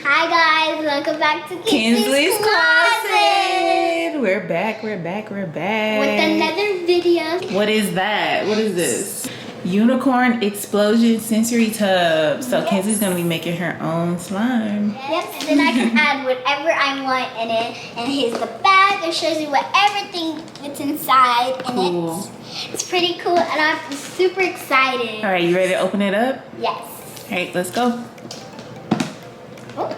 Hi guys, welcome back to Kinsley's Closet. We're back. with another video. What is that? What is this? Unicorn Explosion Sensory Tub. So Yes. Kinsley's gonna be making her own slime. Yep, and then I can add whatever I want in it. And here's the bag. It shows you what everything that's inside in Cool. it. It's pretty cool, and I'm super excited. All right, you ready to open it up? Yes. All right, let's go. Oh.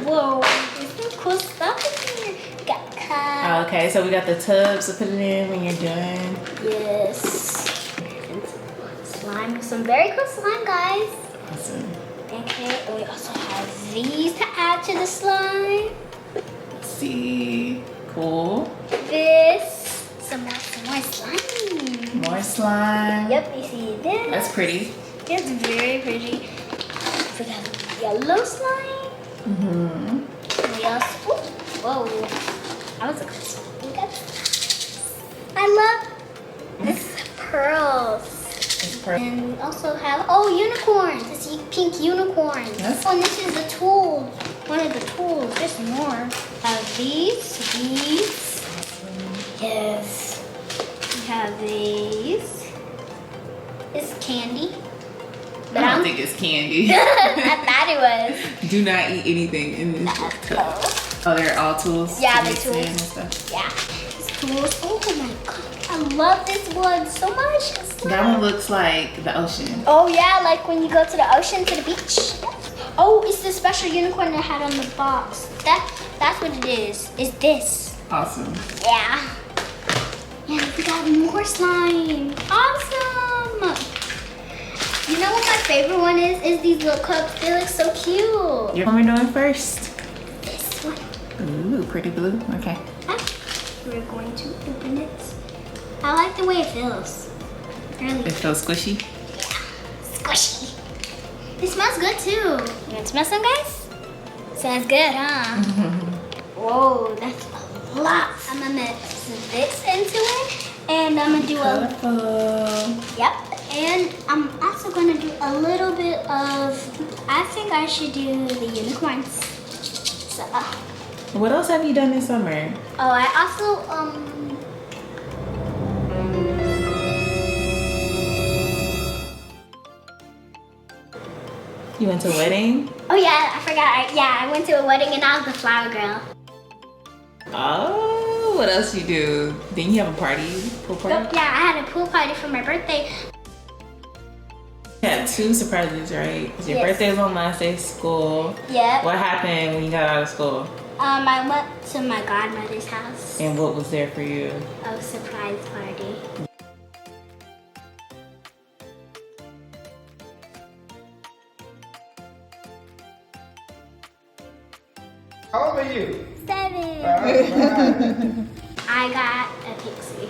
Whoa, there's some cool stuff in here. We got cups. Okay, so we got the tubs to put it in when you're done. Yes. And slime. Some very cool slime, guys. Awesome. Okay, and we also have these to add to the slime. Let's see. Cool. This. Some more slime. More slime. Yep, you see this. That's pretty. It's very pretty. We got yellow slime. Mm-hmm. And we also, whoa, that was a close one. We got, I love this pearls. It's perfect. And we also have, unicorns. This pink unicorn. Yes. Oh, and this is the tool. One of the tools. There's more. These. Yes. We have these. It's candy. I don't think it's candy. I thought it was. Do not eat anything in this cup. Oh, they're all tools? Yeah, to they're mix in tools. and stuff? Yeah. It's tools. Oh my god. I love this one so much. That one looks like the ocean. Oh yeah, like when you go to the ocean, to the beach. Oh, it's the special unicorn I had on the box. That's what it is. It's this. Awesome. Yeah. And we got more slime. Awesome. You know what my favorite one is? Is these little cups. They look so cute. What we're doing first? This one. Ooh, pretty blue. Okay. We're going to open it. I like the way it feels. Really It feels squishy. squishy. It smells good too. You want to smell some, guys? Smells good, huh? Whoa, that's a lot. I'm gonna mix this into it, and I'm gonna do Colorful. yep. And I'm also gonna do a little bit of. I think I should do the unicorns. So, What else have you done this summer? I also You went to a wedding? Oh yeah, I forgot. I went to a wedding and I was the flower girl. Oh, what else you do? Didn't you have a party? Pool party? Yeah, I had a pool party for my birthday. You had 2 surprises, right? 'Cause your Yes. birthday was on last day of school. Yep. What happened when you got out of school? I went to my godmother's house. And what was there for you? A surprise party. How old are you? 7. I got a pixie.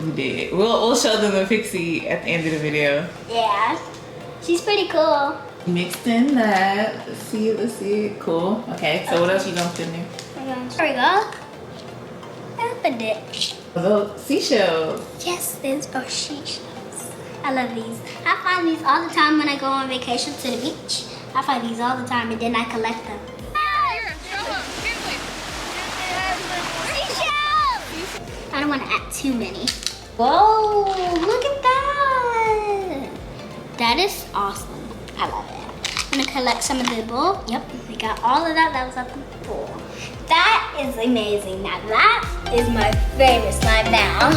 You did. We'll show them the pixie at the end of the video. Yeah. She's pretty cool. Mixed in that. Let's see. Cool. Okay, so what else you gonna put in there? There we go. I opened it. Those seashells. Yes, there's sheesh. I love these. I find these all the time when I go on vacation to the beach. I find these all the time and then I collect them. I don't want to add too many. Whoa, look at that. That is awesome. I love it. I'm going to collect some of the bowl. Yep, we got all of that. That was at the bowl. That is amazing. Now that is my favorite slime now.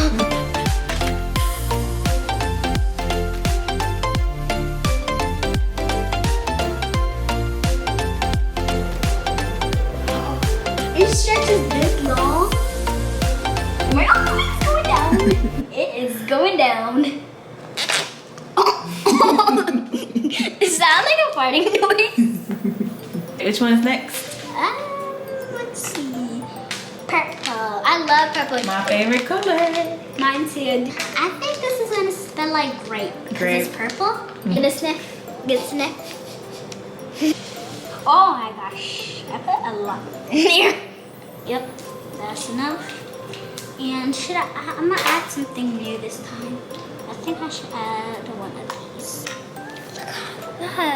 It stretches this long. Oh, it's going down. It is going down. It sounds like a farting noise. Which one's next? Let's see. Purple. I love purple. My favorite color. Mine too. I think this is gonna smell like grape. 'Cause Grape. it's purple. Get a sniff. Get a sniff. Oh my gosh. I put a lot in there. Yep. That's enough. And I'm gonna add something new this time. I think I should add one of these.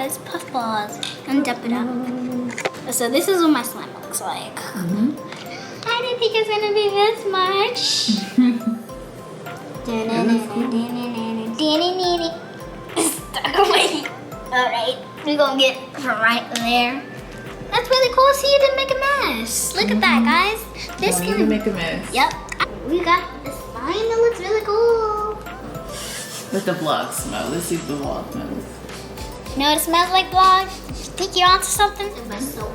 guys, puffballs, and dump it out. So this is what my slime looks like. I didn't think it's gonna be this much. Stuck away. Alright, we're gonna get from right there. That's really cool. See, you didn't make a mess. Look at that, guys. This Don't even make a mess. Yep. We got the slime that looks really cool. Let the vlog smell. Let's see if the vlog smells. You know what it smells like, vlog? Think you're onto something? It smells so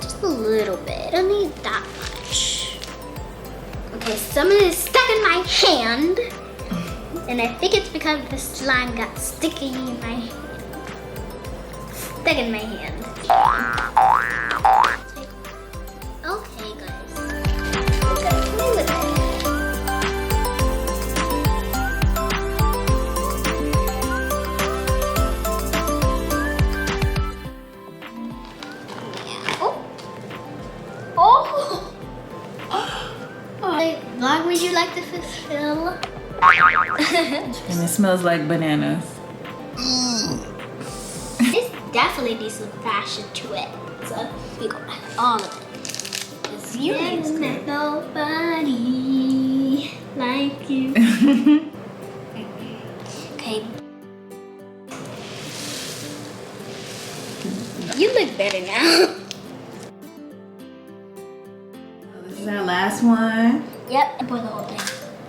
just a little bit. I don't need that much. Okay, some of it is stuck in my hand. And I think it's because the slime got sticky in my hand. Stuck in my hand. Okay, guys. We're gonna play with it. Vlog, would you like to fulfill? And it smells like bananas. This definitely needs some fashion to it. So we got all of it. Cause you ain't met nobody like you. Okay. You look better now. This is our last one. Yep, I poured the whole thing.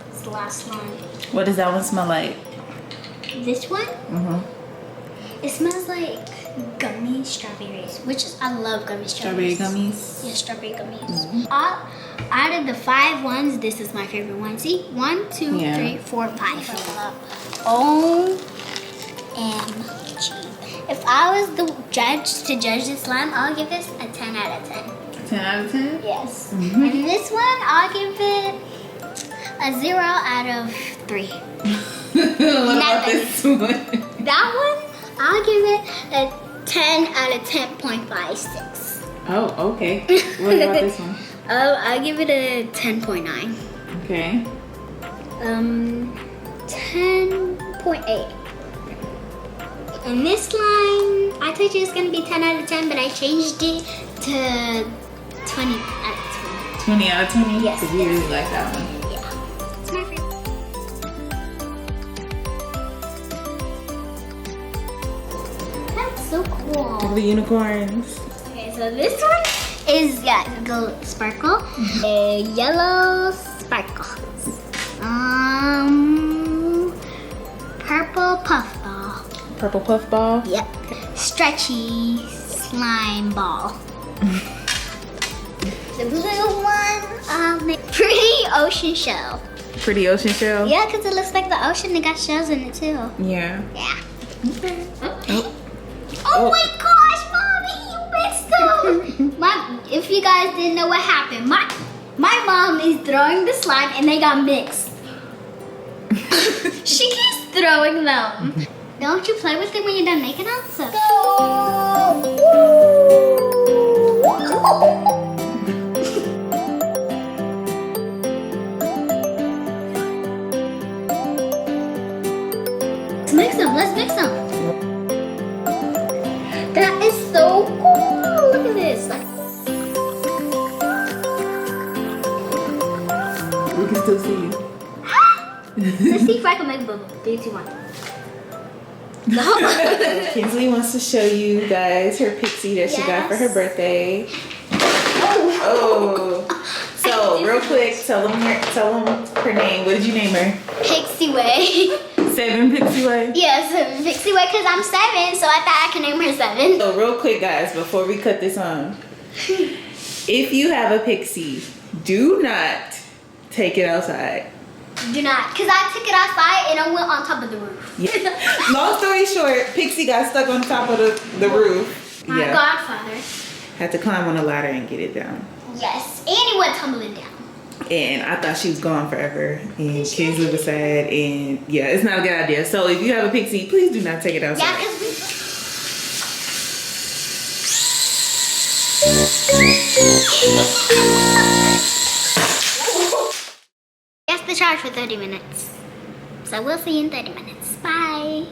It's the last one. What does that one smell like? This one? It smells like gummy strawberries, which is, I love gummy Strawberry strawberries. gummies? Yeah, strawberry gummies. Out of the 5 ones, this is my favorite one. See? 1, 2, Yeah. 3, 4, 5. OMG. If I was the judge to judge this slime, I'll give this a 10 out of 10. 10 out of 10? Yes. And this one, I'll give it a 0 out of 3. What about this one? That one, I'll give it a 10 out of 10.56. Oh, okay. What about this one? I'll give it a 10.9. Okay. 10.8. And this slime, I told you it's gonna be 10 out of 10, but I changed it to 20 out of 20. 20 out of 20? Yes. Because you really like that one. Yeah. It's my favorite. That's so cool. The unicorns. Okay, so this one is, gold sparkle. A yellow sparkles. Purple puffball. Purple puff ball. Yep. Stretchy slime ball. The blue one, pretty ocean shell. Pretty ocean shell? Yeah, because it looks like the ocean. It got shells in it too. Yeah. Yeah. Okay. Oh my gosh, Mommy, you mixed them. If you guys didn't know what happened, my mom is throwing the slime and they got mixed. She keeps throwing them. Don't you play with it when you're done making them? So. Let's mix them. Let's mix them. That is so cool. Look at this. We can still see you. Let's see if I can make a bubble. 3, 2, 1. No. Kinsley wants to show you guys her pixie that she got for her birthday. Oh. So real quick, tell them her name. What did you name her? Pixie Way. 7 Pixie Way. Yes, Pixie Way because I'm 7, so I thought I could name her 7. So real quick, guys, before we cut this on, if you have a pixie, do not take it outside. Do not, because I took it outside and I went on top of the roof. Yeah. Long story short, Pixie got stuck on top of the roof. My godfather. Had to climb on a ladder and get it down. Yes, and he went tumbling down. And I thought she was gone forever. And Kinsley was sad. And yeah, it's not a good idea. So if you have a pixie, please do not take it outside. Yeah, because That's the charge for 30 minutes. So we'll see you in 30 minutes. Bye.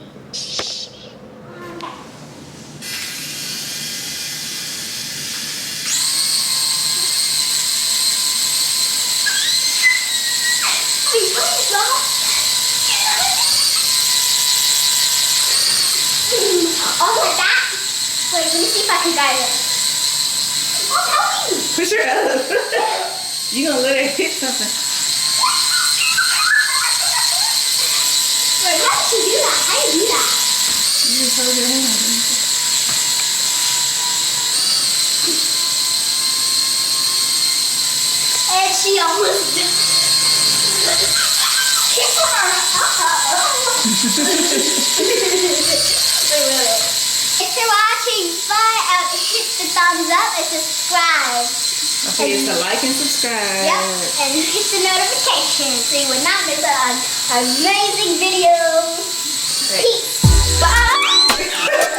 Oh, like that? Wait, let me see if I can guide it. Oh, help me! Push her up. You gonna let her hit something. Wait, how did you do that? How do you do that? You just hold your hand. And she almost did. Wait. Thanks for watching. Bye. Hit the thumbs up and subscribe. Don't forget to like and subscribe. Yep. And hit the notification so you will not miss an amazing video. Peace. Bye.